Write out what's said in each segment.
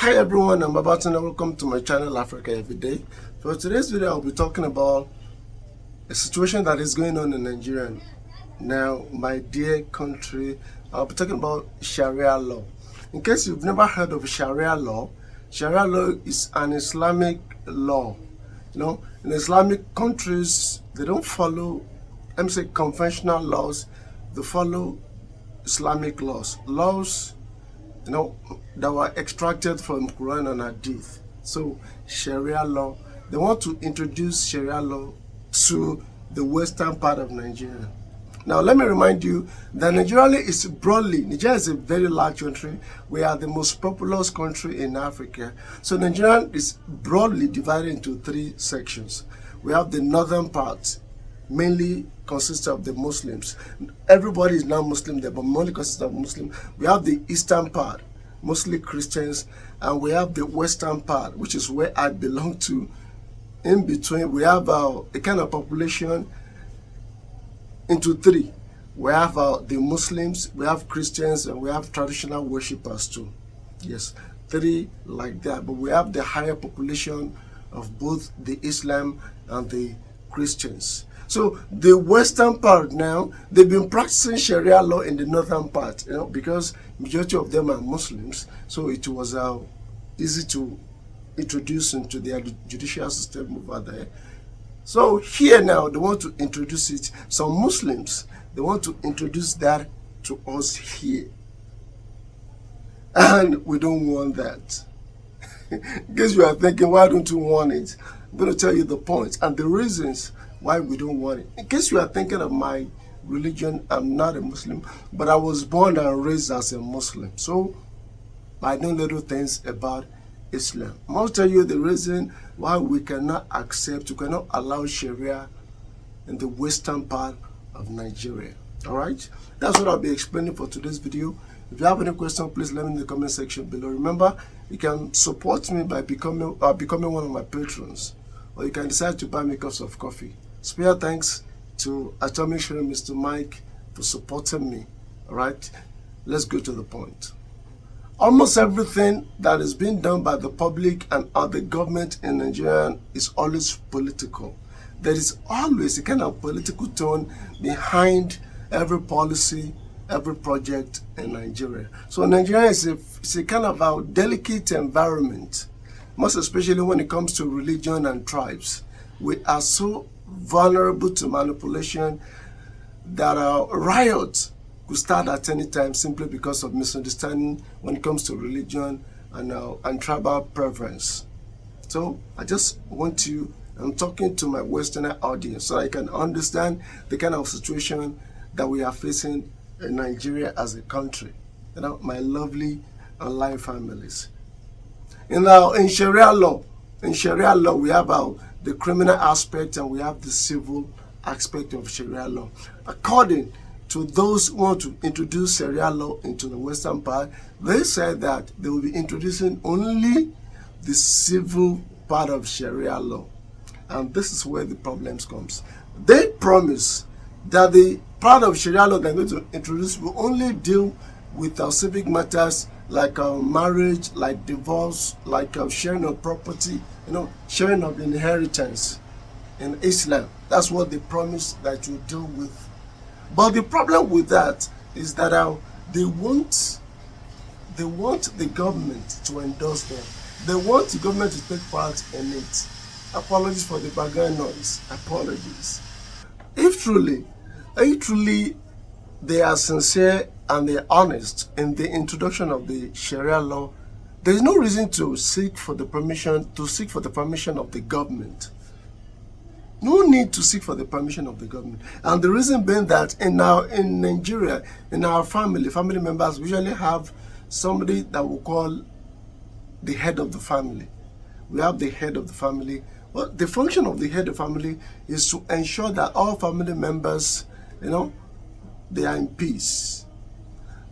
Hi everyone, I'm Babatunde and welcome to my channel Africa Everyday. For today's video, I'll be talking about a situation that is going on in Nigeria now, my dear country. I'll be talking about Sharia law. In case you've never heard of Sharia law is an Islamic law. In Islamic countries, they don't follow, conventional laws. They follow Islamic laws. That were extracted from Quran and Hadith. So Sharia law, they want to introduce Sharia law to the western part of Nigeria. Now let me remind you that Nigeria is a very large country. We are the most populous country in Africa. So Nigeria is broadly divided into three sections. We have the northern part, mainly consists of the Muslims. Everybody is now Muslim there, but mainly consists of Muslims. We have the eastern part, mostly Christians, and we have the western part, which is where I belong to. In between, we have a kind of population into three. We have the Muslims, we have Christians, and we have traditional worshippers too. Yes, three like that, but we have the higher population of both the Islam and the Christians. So the western part now, they've been practicing Sharia law in the northern part, because majority of them are Muslims. So it was easy to introduce into their judicial system over there. So here now, they want to introduce it. Some Muslims, they want to introduce that to us here. And we don't want that. In case you are thinking, why don't you want it? I'm going to tell you the points and the reasons why we don't want it. In case you are thinking of my religion, I'm not a Muslim, but I was born and raised as a Muslim. So I know little things about Islam. I'll tell you the reason why we cannot allow Sharia in the western part of Nigeria. All right? That's what I'll be explaining for today's video. If you have any question, please let me in the comment section below. Remember, you can support me by becoming one of my patrons, or you can decide to buy me cups of coffee. Special thanks to Atomic Sharing Mr. Mike for supporting me. All right, let's go to the point. Almost everything that is being done by the public and the government in Nigeria is always political. There is always a kind of political tone behind every policy, every project in Nigeria. So Nigeria is a kind of a delicate environment, most especially when it comes to religion and tribes. We are so vulnerable to manipulation that riots could start at any time simply because of misunderstanding when it comes to religion and tribal preference. So I'm talking to my Westerner audience so I can understand the kind of situation that we are facing in Nigeria as a country. My lovely online families. In Sharia law, we have the criminal aspect and we have the civil aspect of Sharia law. According to those who want to introduce Sharia law into the western part, they said that they will be introducing only the civil part of Sharia law. And this is where the problems comes. They promise that the part of Sharia law they're going to introduce will only deal with civic matters like marriage, like divorce, like sharing of property, sharing of inheritance in Islam. That's what they promise that you deal with. But the problem with that is that they want the government to endorse them. They want the government to take part in it. Apologies for the background noise. Apologies. If truly they are sincere and they are honest in the introduction of the Sharia law, there is no reason to seek for the permission of the government. No need to seek for the permission of the government. And the reason being that in Nigeria, in our family members, we usually have somebody that we call the head of the family. We have the head of the family. Well, the function of the head of the family is to ensure that all family members, they are in peace.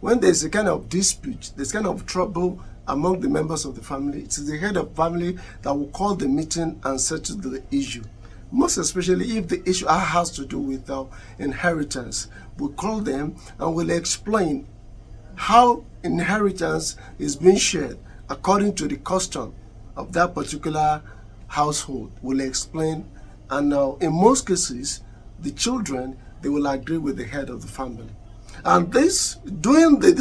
When there's a kind of dispute, there's kind of trouble among the members of the family, it is the head of the family that will call the meeting and settle the issue. Most especially if the issue has to do with inheritance. We'll call them and we'll explain how inheritance is being shared according to the custom of that particular household, will explain. And now, in most cases, the children, they will agree with the head of the family. And this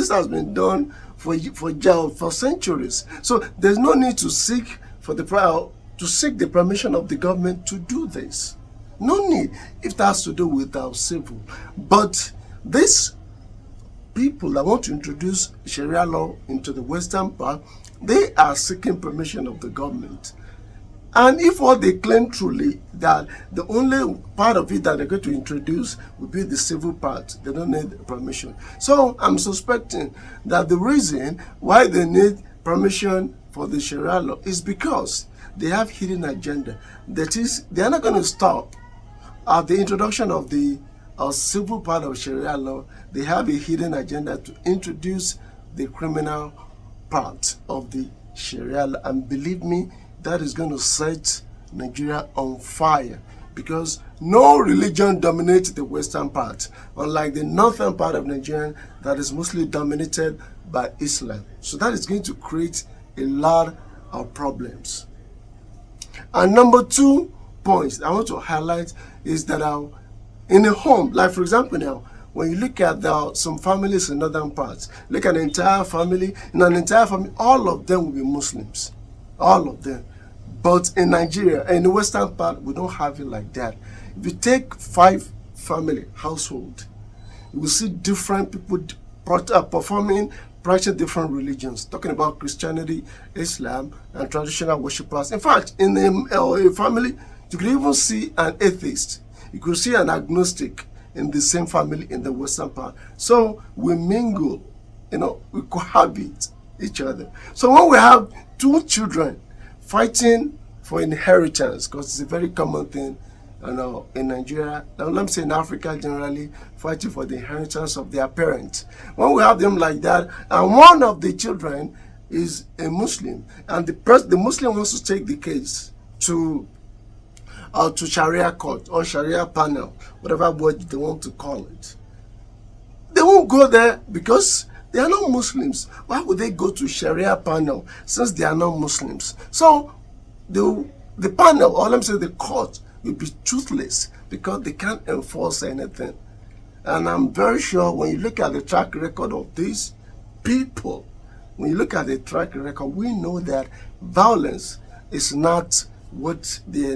has been done for centuries. So there's no need to seek the permission of the government to do this. No need, if that has to do with our civil. But these people that want to introduce Sharia law into the western part, they are seeking permission of the government. And if what they claim truly, that the only part of it that they're going to introduce will be the civil part, they don't need permission. So I'm suspecting that the reason why they need permission for the Sharia law is because they have hidden agenda. That is, they are not going to stop at the introduction of the civil part of Sharia law. They have a hidden agenda to introduce the criminal part of the Sharia law. And believe me, that is going to set Nigeria on fire, because no religion dominates the western part, unlike the northern part of Nigeria that is mostly dominated by Islam. So that is going to create a lot of problems. And number 2 points I want to highlight is that in a home, like for example now, when you look at some families in northern parts, look at the entire family. In an entire family, all of them will be Muslims. All of them. But in Nigeria, in the western part, we don't have it like that. If you take 5 family household, you will see different people practicing different religions, talking about Christianity, Islam, and traditional worshippers. In fact, in a family, you could even see an atheist. You could see an agnostic in the same family in the western part. So we mingle, we cohabit each other. So when we have 2 children fighting for inheritance, because it's a very common thing in Nigeria, let me say in Africa generally, fighting for the inheritance of their parents. When we have them like that, and one of the children is a Muslim, and the Muslim wants to take the case to Sharia court or Sharia panel, whatever word they want to call it, they won't go there because they are not Muslims. Why would they go to Sharia panel since they are not Muslims? So the panel, or let me say the court, will be toothless because they can't enforce anything. And I'm very sure when you look at the track record of these people, when you look at the track record, we know that violence is not what they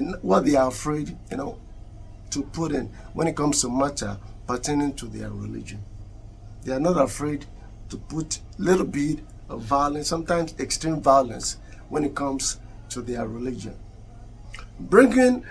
are afraid, to put in when it comes to matter pertaining to their religion. They are not afraid to put little bit of violence, sometimes extreme violence, when it comes to their religion. Bringing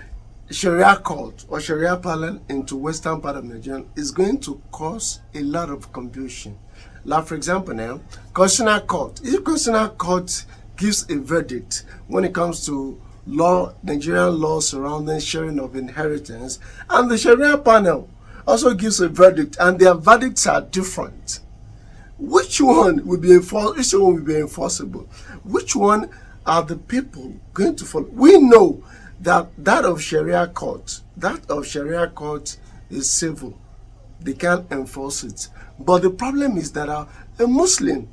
Sharia court or Sharia panel into western part of Nigeria is going to cause a lot of confusion. Like for example now, constitutional court. If constitutional court gives a verdict when it comes to Nigerian law surrounding sharing of inheritance, and the Sharia panel also gives a verdict, and their verdicts are different, which one will be enforceable? Which one are the people going to follow? We know that of Sharia court is civil. They can't enforce it. But the problem is that a Muslim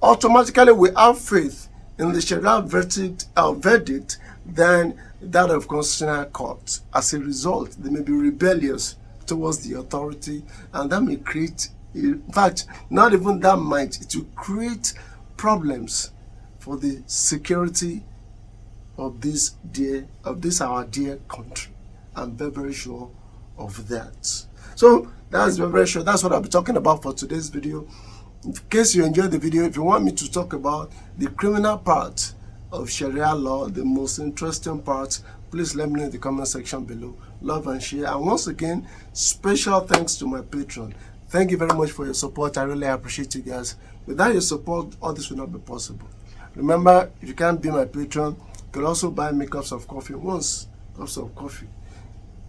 automatically will have faith in the Sharia verdict than that of constitutional court. As a result, they may be rebellious towards the authority, and that may create, in fact, not even that might, it will create problems for the security of our dear country. I'm very, very sure of that. So that's very sure. That's what I'll be talking about for today's video. In case you enjoyed the video, if you want me to talk about the criminal part of Sharia law, the most interesting part, please let me know in the comment section below. Love and share. And once again, special thanks to my patron. Thank you very much for your support. I really appreciate you guys. Without your support, all this will not be possible. Remember, if you can't be my patron, you can also buy me cups of coffee. Cups of coffee.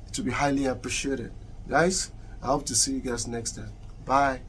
It will be highly appreciated. Guys, I hope to see you guys next time. Bye.